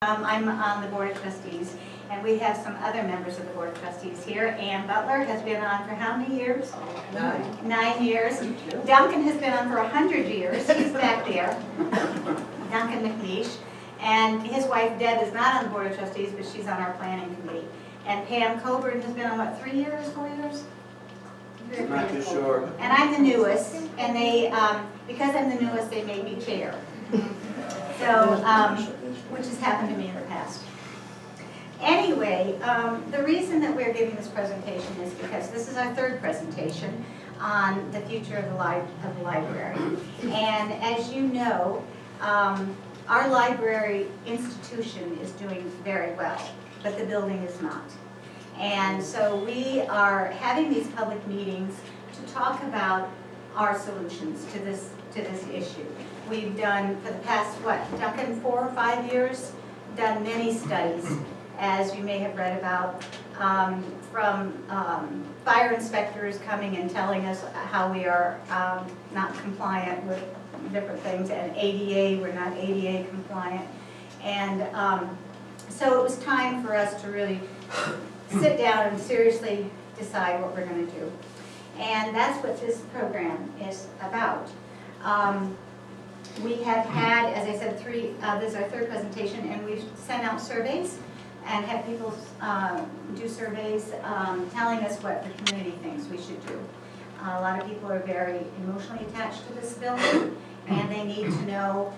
I'm on the Board of Trustees, and we have some other members of the Board of Trustees here. Ann Butler has been on for how many years? 9. 9 years. Duncan has been on for 100 years. He's back there. Duncan McNeish. And his wife Deb is not on the Board of Trustees, but she's on our planning committee. And Pam Coburn has been on, what, 3 years, 4 years? I'm not too sure. And I'm the newest, and they, because I'm the newest, they made me chair. So, which has happened to me in the past. Anyway, the reason that we're giving this presentation is because this is our third presentation on the future of the library. And as you know, our library institution is doing very well, but the building is not. And so we are having these public meetings to talk about our solutions to this issue. We've done, for the past, what, Duncan, 4 or 5 years, done many studies, as you may have read about, from fire inspectors coming and telling us how we are not compliant with different things, and ADA, we're not ADA compliant. And so it was time for us to really sit down and seriously decide what we're going to do. And that's what this program is about. We have had, as I said, this is our third presentation, and we've sent out surveys and had people do surveys telling us what the community thinks we should do. A lot of people are very emotionally attached to this building, and they need to know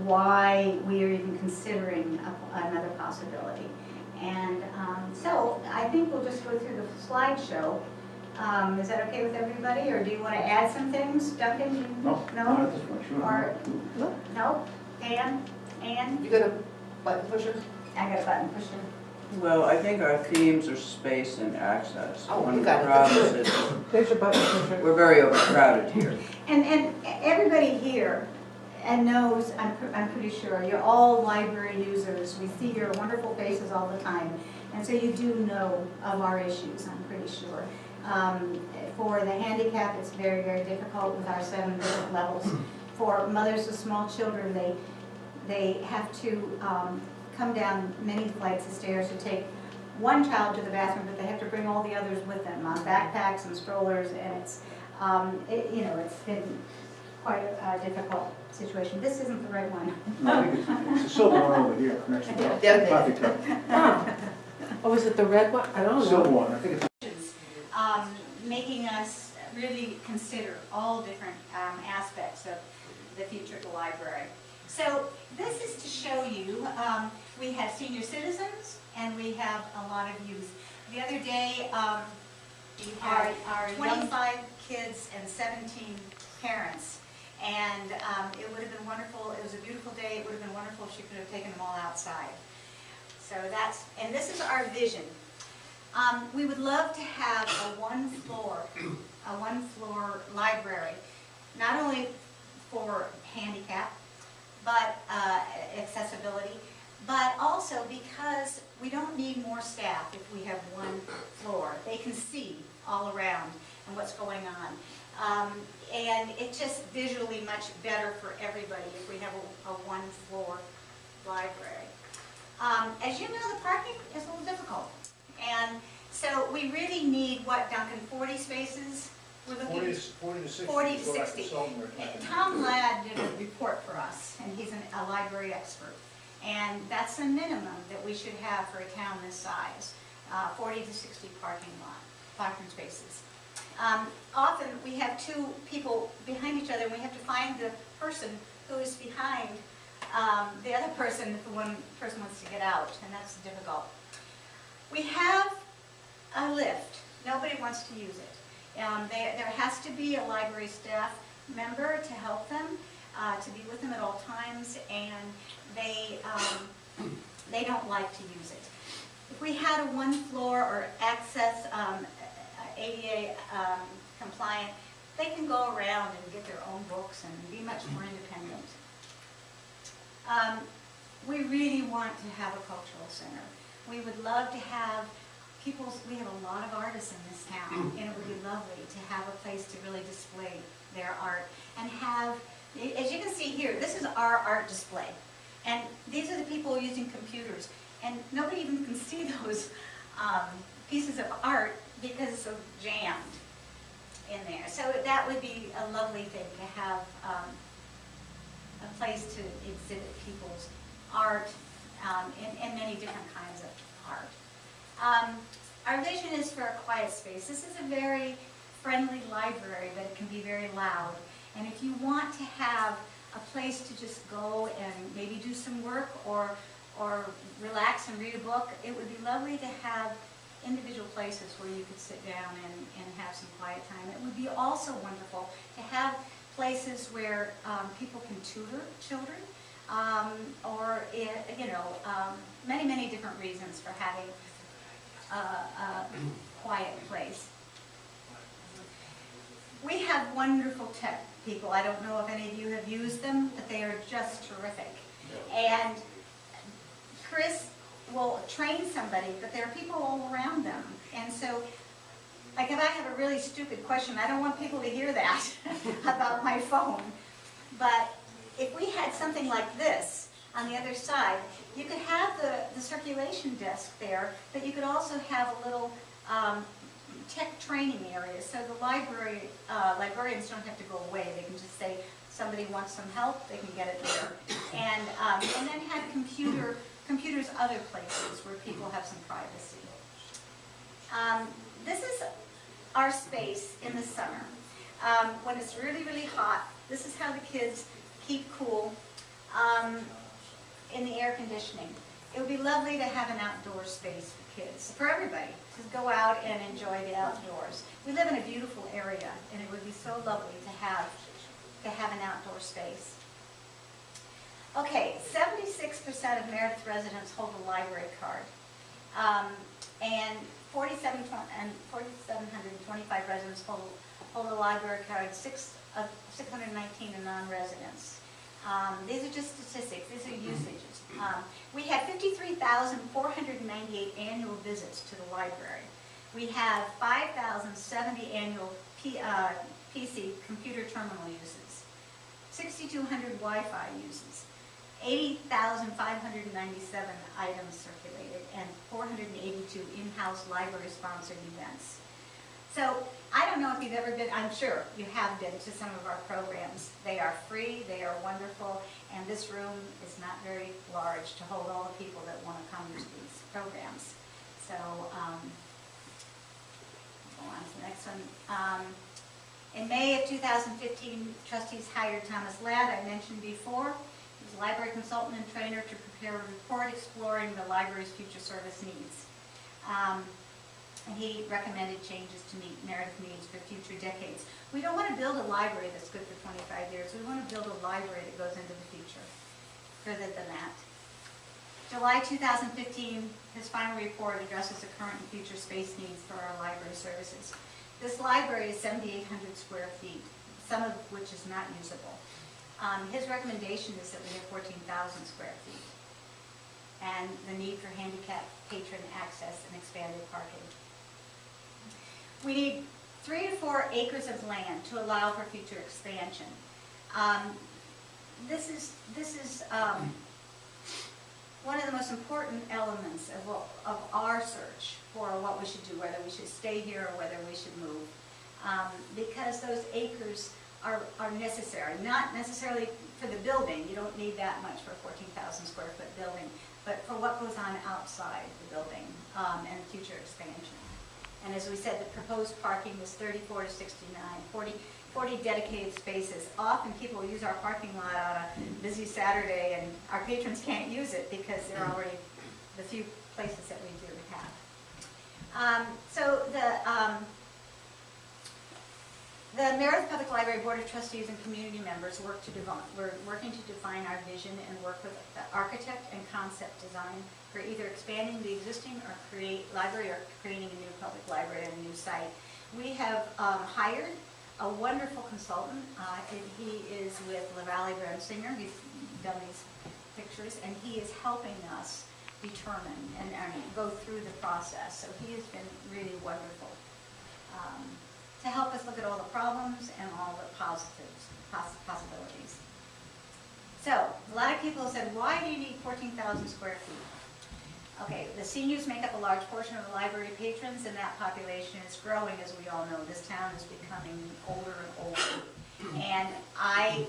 why we are even considering another possibility. And so I think we'll just go through the slideshow. Is that okay with everybody, or do you want to add some things, Duncan? No, No? not at this point, sure. Or, no? Ann? You got a button pusher? I got a button pusher. Well, I think our themes are space and access. Oh, One you of the got it. problems is There's your button pusher. we're very overcrowded here. And everybody here and knows, I'm pretty sure, you're all library users. We see your wonderful faces all the time. And so you do know of our issues, I'm pretty sure. For the handicap, it's very, very difficult with our 7 different levels. For mothers with small children, they have to come down many flights of stairs to take one child to the bathroom, but they have to bring all the others with them on backpacks and strollers, and it's it's been quite a difficult situation. This isn't the right one. No, I think it's a silver one over here, next to the Yeah. coffee cup. Oh, is it the red one? I don't Silver know. one, I think it's. Making us really consider all different aspects of the future of the library. So this is to show you, we have senior citizens and we have a lot of youth. The other day, we had 25 kids and 17 parents. And it would have been wonderful, it was a beautiful day, it would have been wonderful if she could have taken them all outside. So and this is our vision. We would love to have a one floor library, not only for handicap, but accessibility, but also because we don't need more staff if we have one floor. They can see all around and what's going on. And it's just visually much better for everybody if we have a one floor library. As you know, the parking is a little difficult. And so we really need, what, Duncan, 40 spaces? We're looking 40 to 60. 40 to 60. Tom Ladd did a report for us, and he's a library expert. And that's the minimum that we should have for a town this size, 40 to 60 parking spaces. Often we have 2 people behind each other, and we have to find the person who is behind the other person if the one person wants to get out, and that's difficult. We have a lift. Nobody wants to use it. There has to be a library staff member to help them, to be with them at all times, and they don't like to use it. If we had a one floor or access ADA compliant, they can go around and get their own books and be much more independent. We really want to have a cultural center. We would love to have we have a lot of artists in this town, and it would be lovely to have a place to really display their art and have, as you can see here, this is our art display. And these are the people using computers. And nobody even can see those pieces of art because it's so jammed in there. So that would be a lovely thing to have a place to exhibit people's art and many different kinds of art. Our vision is for a quiet space. This is a very friendly library, but it can be very loud. And if you want to have a place to just go and maybe do some work or relax and read a book, it would be lovely to have individual places where you could sit down and have some quiet time. It would be also wonderful to have places where people can tutor children, or many, many different reasons for having a quiet place. We have wonderful tech people. I don't know if any of you have used them, but they are just terrific. And Chris will train somebody, but there are people all around them. And so, like if I have a really stupid question, I don't want people to hear that about my phone. But if we had something like this on the other side, you could have the circulation desk there, but you could also have a little tech training area. So the librarians don't have to go away. They can just say, somebody wants some help, they can get it there. And then have computers other places where people have some privacy. This is our space in the summer. When it's really, really hot, this is how the kids keep cool in the air conditioning. It would be lovely to have an outdoor space for kids, for everybody, to go out and enjoy the outdoors. We live in a beautiful area, and it would be so lovely to have an outdoor space. Okay, 76% of Meredith residents hold a library card, and 4,725 residents hold a library card, 619 are non-residents. These are just statistics, these are usages. We have 53,498 annual visits to the library. We have 5,070 annual PC computer terminal uses, 6,200 Wi-Fi uses, 80,597 items circulated, and 482 in-house library-sponsored events. So I don't know if you've ever been, I'm sure you have been to some of our programs. They are free, they are wonderful, and this room is not very large to hold all the people that want to come to these programs. So, go on to the next one. In May of 2015, trustees hired Thomas Ladd, I mentioned before. He's a library consultant and trainer to prepare a report exploring the library's future service needs. And he recommended changes to meet Meredith needs for future decades. We don't want to build a library that's good for 25 years. We want to build a library that goes into the future, further than that. July 2015, his final report addresses the current and future space needs for our library services. This library is 7,800 square feet, some of which is not usable. His recommendation is that we have 14,000 square feet, and the need for handicapped patron access and expanded parking. We need 3 to 4 acres of land to allow for future expansion. This is one of the most important elements of our search for what we should do, whether we should stay here or whether we should move, because those acres are necessary, not necessarily for the building. You don't need that much for a 14,000 square foot building, but for what goes on outside the building and future expansion. And as we said, the proposed parking is 34 to 69, 40 dedicated spaces. Often people use our parking lot on a busy Saturday, and our patrons can't use it because they're already the few places that we do have. So the Meredith Public Library Board of Trustees and community members we're working to define our vision and work with the architect and concept design for either expanding the existing or library or creating a new public library on a new site. We have hired a wonderful consultant. He is with LaValle Brandsinger. He's done these pictures, and he is helping us determine and go through the process. So he has been really wonderful to help us look at all the problems and all the possibilities. So, a lot of people said, why do you need 14,000 square feet? Okay, the seniors make up a large portion of the library patrons, and that population is growing, as we all know. This town is becoming older and older. And I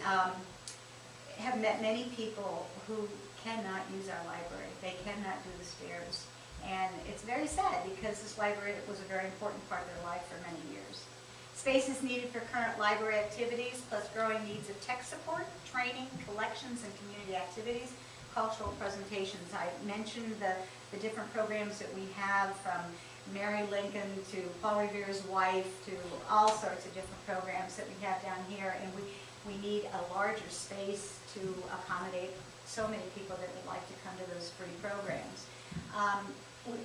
have met many people who cannot use our library. They cannot do the stairs. And it's very sad because this library was a very important part of their life for many years. Space is needed for current library activities, plus growing needs of tech support, training, collections, and community activities, cultural presentations. I mentioned the different programs that we have, from Mary Lincoln to Paul Revere's wife to all sorts of different programs that we have down here, and we need a larger space to accommodate so many people that would like to come to those free programs.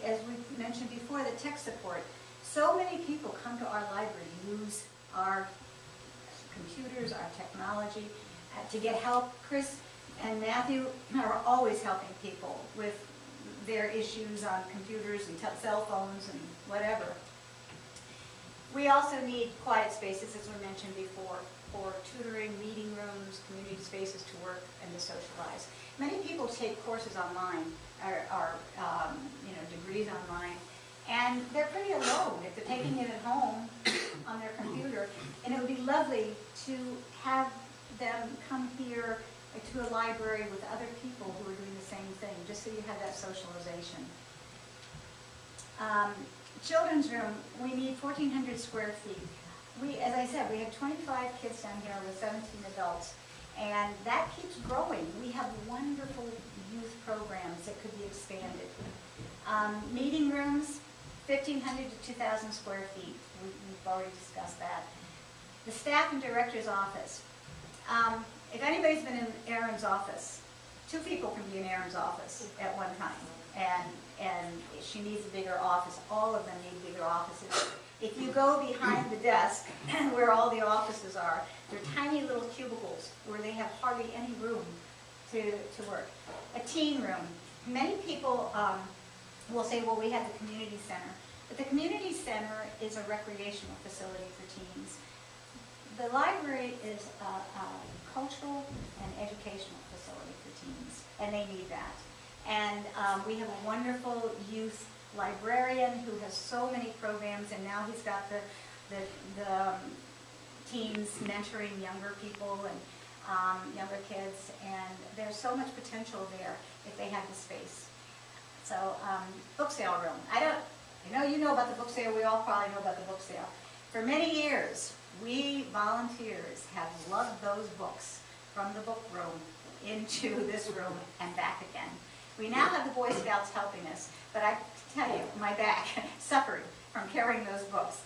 As we mentioned before, the tech support. So many people come to our library, use our computers, our technology, to get help. Chris and Matthew are always helping people with their issues on computers and cell phones and whatever. We also need quiet spaces, as we mentioned before, for tutoring, meeting rooms, community spaces to work and to socialize. Many people take courses online, or degrees online, and they're pretty alone if they're taking it at home on their computer. And it would be lovely to have them come here to a library with other people who are doing the same thing, just so you have that socialization. Children's room, we need 1,400 square feet. As I said, we have 25 kids down here with 17 adults, and that keeps growing. We have wonderful youth programs that could be expanded. Meeting rooms, 1,500 to 2,000 square feet. We've already discussed that. The staff and director's office. If anybody's been in Erin's office, 2 people can be in Erin's office at one time, and she needs a bigger office. All of them need bigger offices. If you go behind the desk, where all the offices are, they're tiny little cubicles where they have hardly any room to work. A teen room. Many people will say, well, we have the community center. But the community center is a recreational facility for teens. The library is a cultural and educational facility for teens, and they need that. And we have a wonderful youth librarian who has so many programs, and now he's got the teens mentoring younger people and younger kids, and there's so much potential there if they have the space. So, book sale room. I know you know about the book sale. We all probably know about the book sale. For many years, we volunteers have lugged those books from the book room into this room and back again. We now have the Boy Scouts helping us, but I tell you, my back suffered from carrying those books.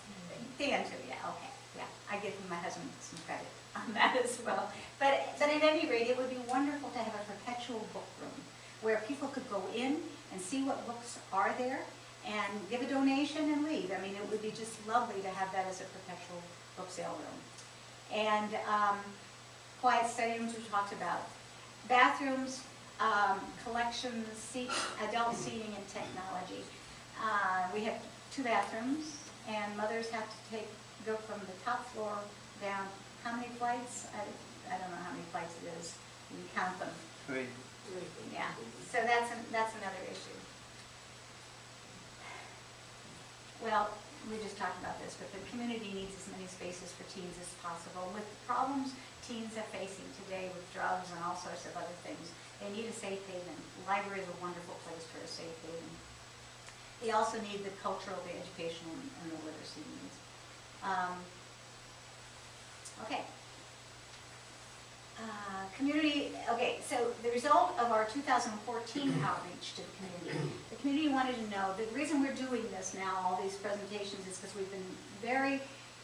Dan too, yeah, okay, yeah. I give my husband some credit on that as well. But at any rate, it would be wonderful to have a perpetual book room where people could go in and see what books are there and give a donation and leave. I mean, it would be just lovely to have that as a perpetual book sale room. And quiet study rooms we talked about. Bathrooms, collections, adult seating, and technology. We have 2 bathrooms, and mothers have to go from the top floor down. How many flights? I don't know how many flights it is. You can count them. 3. Yeah. So that's another issue. Well, we just talked about this, but the community needs as many spaces for teens as possible. With the problems teens are facing today with drugs and all sorts of other things, they need a safe haven. The library is a wonderful place for a safe haven. They also need the cultural, the educational, and the literacy needs. Okay. So the result of our 2014 outreach to the community wanted to know, the reason we're doing this now, all these presentations, is because we've been very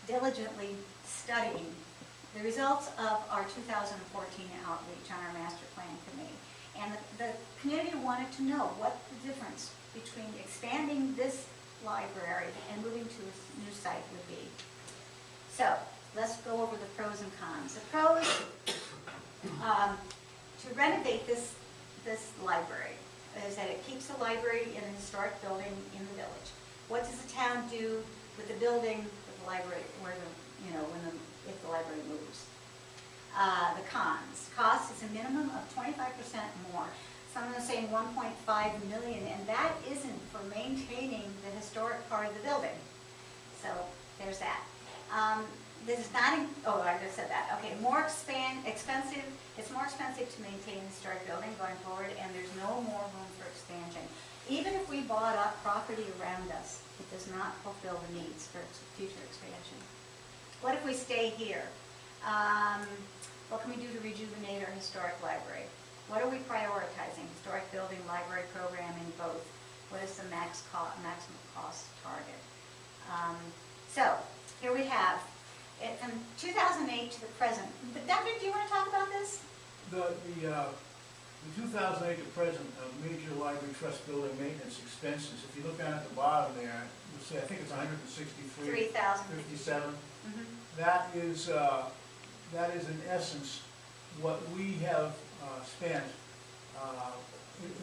diligently studying the results of our 2014 outreach on our master plan committee. And the community wanted to know what the difference between expanding this library and moving to a new site would be. So let's go over the pros and cons. The pros, to renovate this library, is that it keeps the library in a historic building in the village. What does the town do with the building, with the library, if the library moves? The cons. Cost is a minimum of 25% more. Some of them are saying 1.5 million, and that isn't for maintaining the historic part of the building. So there's that. This is not, I just said that. Okay, expensive. It's more expensive to maintain a historic building going forward, and there's no more room for expansion. Even if we bought up property around us, it does not fulfill the needs for future expansion. What if we stay here? What can we do to rejuvenate our historic library? What are we prioritizing? Historic building, library programming, both. What is the maximum cost target? So here we have it from 2008 to the present. But Doctor, do you want to talk about this? The 2008 to present major library trust building maintenance expenses, if you look down at the bottom there, you'll see, I think it's 163. 3,057. That is in essence what we have spent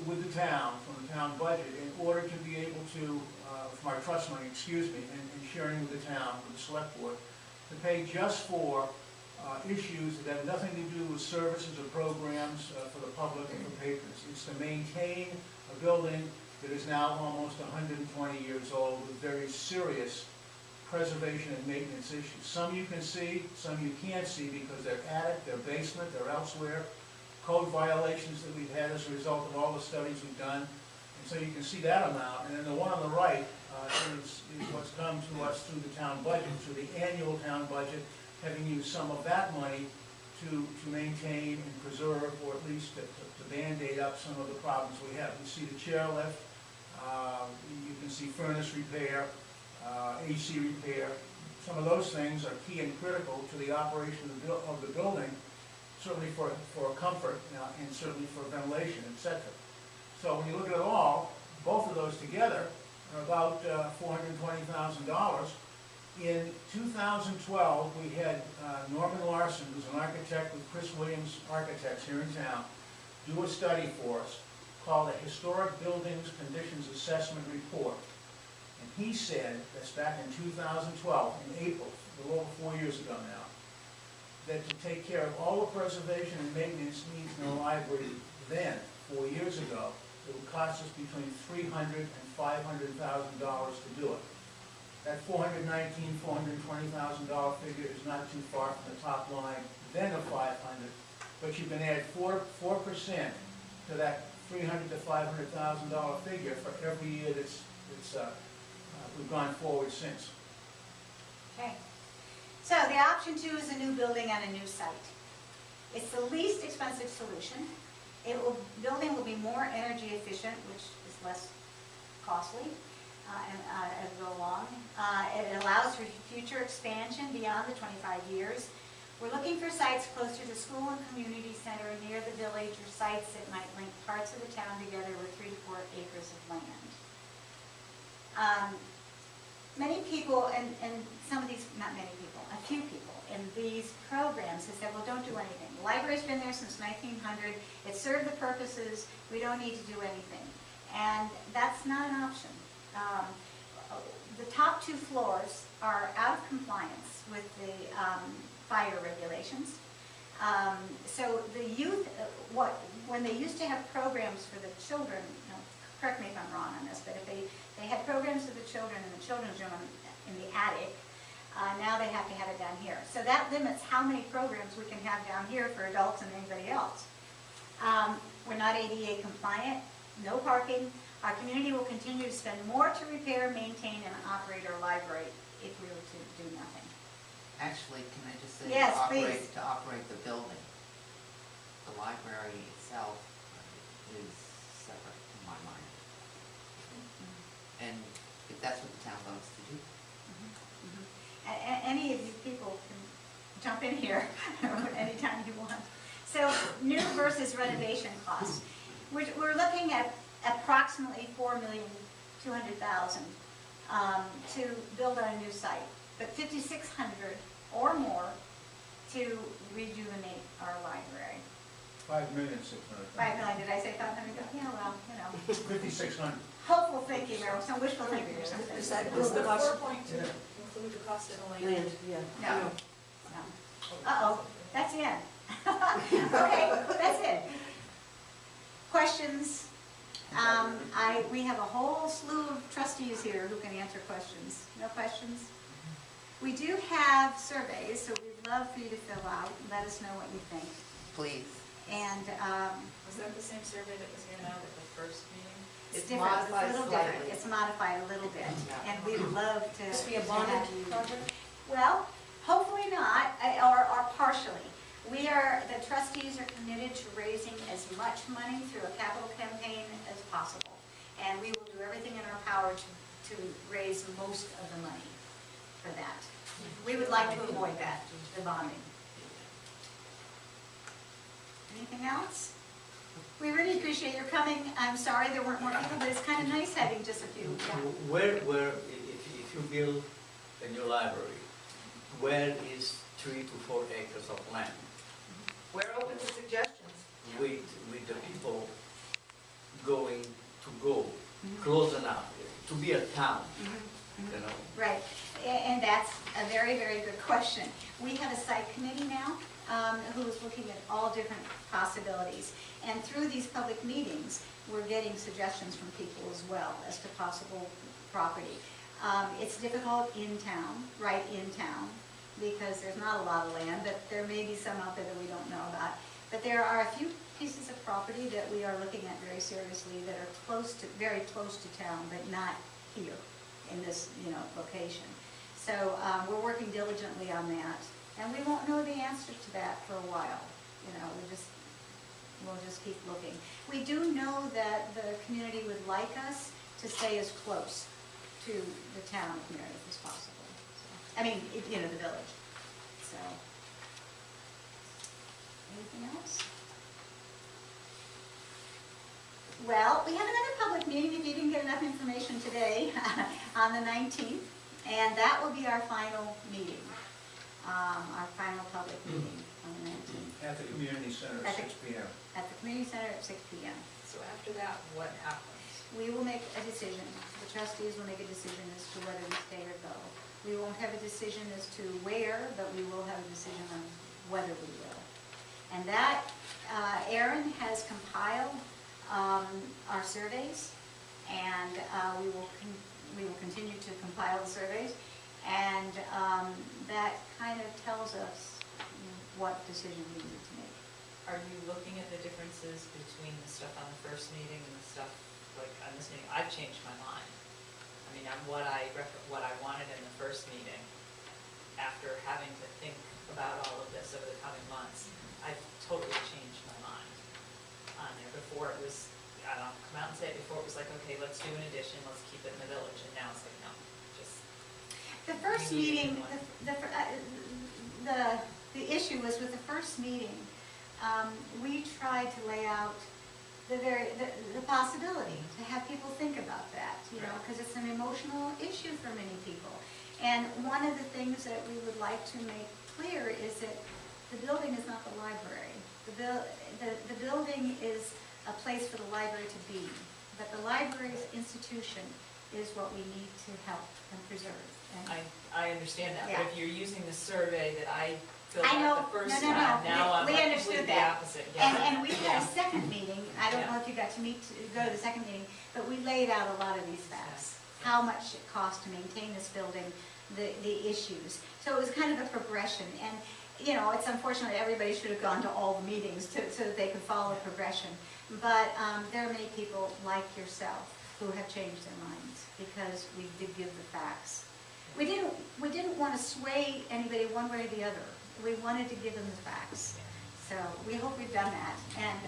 with the town, from the town budget, in order to be able to, from our trust money, excuse me, and sharing with the town, with the select board, to pay just for issues that have nothing to do with services or programs for the public and for patrons. It's to maintain a building that is now almost 120 years old with very serious preservation and maintenance issues. Some you can see, some you can't see because they're attic, they're basement, they're elsewhere. Code violations that we've had as a result of all the studies we've done. And so you can see that amount. And then the one on the right is what's come to us through the town budget, through the annual town budget, having used some of that money to maintain and preserve, or at least to band-aid up some of the problems we have. You see the chairlift, you can see furnace repair, AC repair. Some of those things are key and critical to the operation of the building, certainly for comfort and certainly for ventilation, etc. So when you look at it all, both of those together are about $420,000. In 2012, we had Norman Larson, who's an architect with Chris Williams Architects here in town, do a study for us called a Historic Buildings Conditions Assessment Report. And he said, that's back in 2012, in April, a little over 4 years ago now, that to take care of all the preservation and maintenance needs in the library then, 4 years ago, it would cost us between $300,000 and $500,000 to do it. That $419,000, $420,000 figure is not too far from the top line then of $500,000, but you can add 4% to that $300,000 to $500,000 figure for every year we've gone forward since. Okay. So the option 2 is a new building on a new site. It's the least expensive solution. Building will be more energy efficient, which is less costly as we go along. It allows for future expansion beyond the 25 years. We're looking for sites closer to school and community center, near the village, or sites that might link parts of the town together with 3 to 4 acres of land. Many people, and some of these, not many people, a few people in these programs have said, well, don't do anything. The library's been there since 1900. It served the purposes. We don't need to do anything. And that's not an option. The top 2 floors are out of compliance with the fire regulations. So the youth, when they used to have programs for the children, correct me if I'm wrong on this, but if they had programs for the children in the children's room in the attic, now they have to have it down here. So that limits how many programs we can have down here for adults and anybody else. We're not ADA compliant, no parking. Our community will continue to spend more to repair, maintain, and operate our library if we were to do nothing. Actually, can I just say, Yes, please. to operate the building, the library itself is separate in my mind. And if that's what the town votes to do. Any of you people can jump in here anytime you want. So new versus renovation costs. We're looking at approximately $4,200,000 to build on a new site, but $5,600 or more to rejuvenate our library. $5,600,000. 5 million, did I say 500? Yeah, well, you know. 5,600. Hopeful thinking, or some wishful thinking or something. Is that Does the cost? 4.2 include the cost of the land? Land, yeah. No, no. Uh-oh, that's in. Okay, that's it. Questions? We have a whole slew of trustees here who can answer questions. No questions? We do have surveys, so we'd love for you to fill out. Let us know what you think. Please. And Was that the same survey that was handed out at the first meeting? it's It's different, it's a modified little different. slightly. It's modified a little bit, and we'd love to. This be a to bonded have you- project? Well, hopefully not, or partially. The trustees are committed to raising as much money through a capital campaign as possible. And we will do everything in our power to raise most of the money for that. We would like to avoid that, the bonding. Anything else? We really appreciate your coming. I'm sorry there weren't more people, but it's kind of nice having just a few. Yeah. Where, if you build a new library, where is 3 to 4 acres of land We're open to suggestions. with the people going to go close enough to be a town, you know? Right, and that's a very, very good question. We have a site committee now who is looking at all different possibilities. And through these public meetings, we're getting suggestions from people as well as to possible property. It's difficult in town, right in town, because there's not a lot of land, but there may be some out there that we don't know about. But there are a few pieces of property that we are looking at very seriously that are very close to town, but not here in this, location. So we're working diligently on that, and we won't know the answer to that for a while. We'll just keep looking. We do know that the community would like us to stay as close to the town of Meredith as possible. So, the village. So, anything else? Well, we have another public meeting, if you didn't get enough information today, on the 19th, and that will be our final meeting, our final public meeting on the 19th, At the community center at 6 p.m. at the community center at 6 p.m. So after that, what happens? We will make a decision, the trustees will make a decision as to whether we stay or go. We won't have a decision as to where, but we will have a decision on whether we will. And that, Aaron has compiled our surveys, and we will continue to compile the surveys, and that kind of tells us what decision we need to make. Are you looking at the differences between the stuff on the first meeting and the stuff like on this meeting? I've changed my mind. On what I wanted in the first meeting, after having to think about all of this over the coming months, I've totally changed my mind on there. Before it was, I'll come out and say it, before it was like, okay, let's do an addition, let's keep it in the village, and now it's like, no, just. The first We need meeting, one. the issue was with the first meeting, we tried to lay out the possibility to have people think about that, because it's an emotional issue for many people. And one of the things that we would like to make clear is that the building is not the library. The building is a place for the library to be, but the library's institution is what we need to help and preserve. And I understand that, Yeah. but if you're using the survey that I filled I know. out the first No. time, now I'm We like understood completely that. opposite. And we had Yeah. a second meeting, I don't know Yeah. if you got to go to the second meeting, but we laid out a lot of these facts. How much it costs to maintain this building, the issues. So it was kind of a progression, and, it's unfortunate everybody should have gone to all the meetings so that they could follow the progression. But there are many people like yourself who have changed their minds because we did give the facts. We didn't want to sway anybody one way or the other. We wanted to give them the facts. So we hope we've done that. And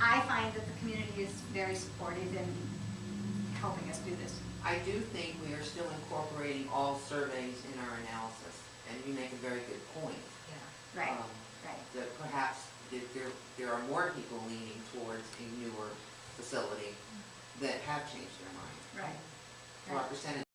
I find that the community is very supportive in helping us do this. I do think we are still incorporating all surveys in our analysis, and you make a very good point. Yeah. Right, um, right. That perhaps there are more people leaning towards a newer facility that have changed their mind. Right. So our percentage